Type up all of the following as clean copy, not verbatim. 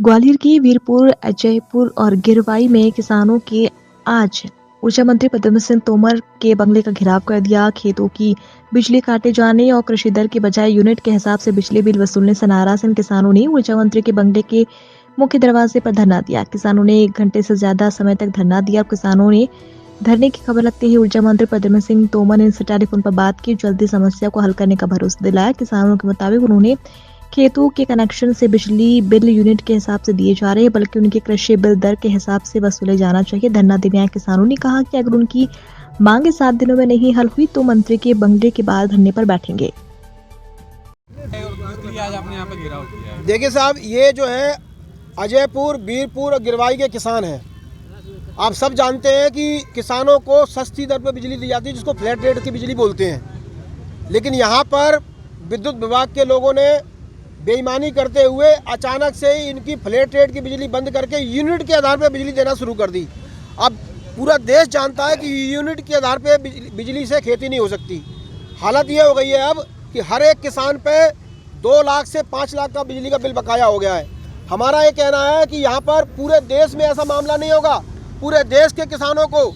ग्वालियर की वीरपुर, अजयपुर और गिरवाई में किसानों के आज ऊर्जा मंत्री प्रद्युम्न सिंह तोमर के बंगले का घेराव कर दिया। खेतों की बिजली काटे जाने और कृषि दर के बजाय यूनिट के हिसाब से बिजली बिल वसूलने से नाराज इन किसानों ने ऊर्जा मंत्री के बंगले के मुख्य दरवाजे पर धरना दिया। किसानों ने 1 घंटे से ज्यादा समय तक धरना दिया। किसानों ने धरने की खबर लगते ही ऊर्जा मंत्री प्रद्युम्न सिंह तोमर ने इनसे टेलीफोन पर बात की, जल्दी समस्या को हल करने का भरोसा दिलाया। किसानों के मुताबिक उन्होंने खेतों के कनेक्शन से बिजली बिल यूनिट के हिसाब से दिए जा रहे हैं, बल्कि उनके कृषि बिल दर के हिसाब से वसूले जाना चाहिए। धरना देने आए किसानों ने कहा कि अगर उनकी मांगे 7 दिनों में नहीं हल हुई तो मंत्री के बंगले के बाहर धरने पर बैठेंगे। देखिए साहब, ये जो है अजयपुर, वीरपुर और गिरवाई के किसान हैं। आप सब जानते हैं कि किसानों को सस्ती दर पर बिजली दी जाती है, जिसको फ्लैट रेट की बिजली बोलते हैं। लेकिन यहाँ पर विद्युत विभाग के लोगों ने बेईमानी करते हुए अचानक से ही इनकी फ्लैट रेट की बिजली बंद करके यूनिट के आधार पर बिजली देना शुरू कर दी। अब पूरा देश जानता है कि यूनिट के आधार पर बिजली से खेती नहीं हो सकती। हालत ये हो गई है अब कि हर एक किसान पे 2 लाख से 5 लाख का बिजली का बिल बकाया हो गया है। हमारा ये कहना है कि यहाँ पर पूरे देश में ऐसा मामला नहीं होगा। पूरे देश के किसानों को,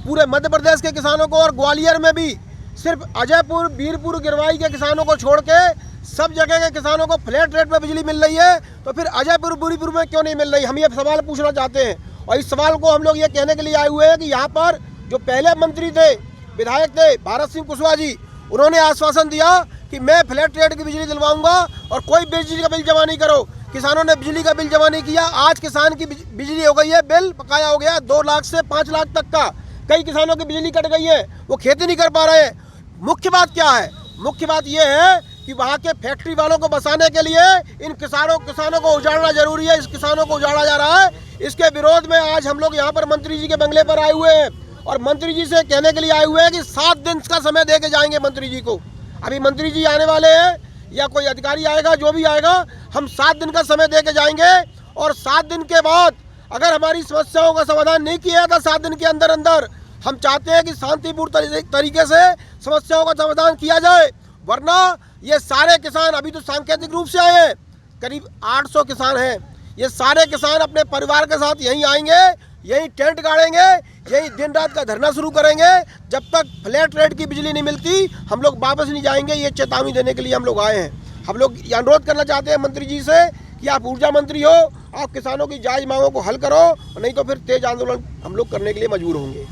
पूरे मध्य प्रदेश के किसानों को और ग्वालियर में भी सिर्फ अजयपुर, वीरपुर, गिरवाई के किसानों को छोड़ के सब जगह के किसानों को फ्लैट रेट पर बिजली मिल रही है। तो फिर अजयपुर, वीरपुर में क्यों नहीं मिल रही? हम ये सवाल पूछना चाहते हैं। और इस सवाल को हम लोग ये कहने के लिए आए हुए हैं कि यहाँ पर जो पहले मंत्री थे, विधायक थे भारत सिंह कुशवाहा जी, उन्होंने आश्वासन दिया कि मैं फ्लैट रेट की बिजली दिलवाऊंगा और कोई बिजली का बिल जमा नहीं करो। किसानों ने बिजली का बिल जमा नहीं किया। आज किसान की बिजली हो गई है, बिल बकाया हो गया 2 लाख से 5 लाख तक का। कई किसानों की बिजली कट गई है, वो खेती नहीं कर पा रहे हैं। मुख्य बात क्या है? मुख्य बात ये है कि वहाँ के फैक्ट्री वालों को बसाने के लिए इन किसानों को उजाड़ना जरूरी है। इस किसानों को उजाड़ा जा रहा है। इसके विरोध में आज हम लोग यहाँ पर मंत्री जी के बंगले पर आए हुए हैं और मंत्री जी से कहने के लिए आए हुए हैं कि 7 दिन का समय दे के जाएंगे मंत्री जी को। अभी मंत्री जी आने वाले हैं या कोई अधिकारी आएगा, जो भी आएगा, हम 7 दिन का समय दे के जाएंगे। और 7 दिन के बाद अगर हमारी समस्याओं का समाधान नहीं किया था 7 दिन के अंदर अंदर, हम चाहते हैं कि शांतिपूर्ण तरीके से समस्याओं का समाधान किया जाए। वरना ये सारे किसान, अभी तो सांकेतिक रूप से आए हैं, करीब 800 किसान हैं, ये सारे किसान अपने परिवार के साथ यहीं आएंगे, यहीं टेंट गाड़ेंगे, यही दिन रात का धरना शुरू करेंगे। जब तक फ्लैट रेट की बिजली नहीं मिलती हम लोग वापस नहीं जाएंगे। ये चेतावनी देने के लिए हम लोग आए हैं। हम लोग ये अनुरोध करना चाहते हैं मंत्री जी से कि आप ऊर्जा मंत्री हो, आप किसानों की जायज मांगों को हल करो, नहीं तो फिर तेज आंदोलन हम लोग करने के लिए मजबूर होंगे।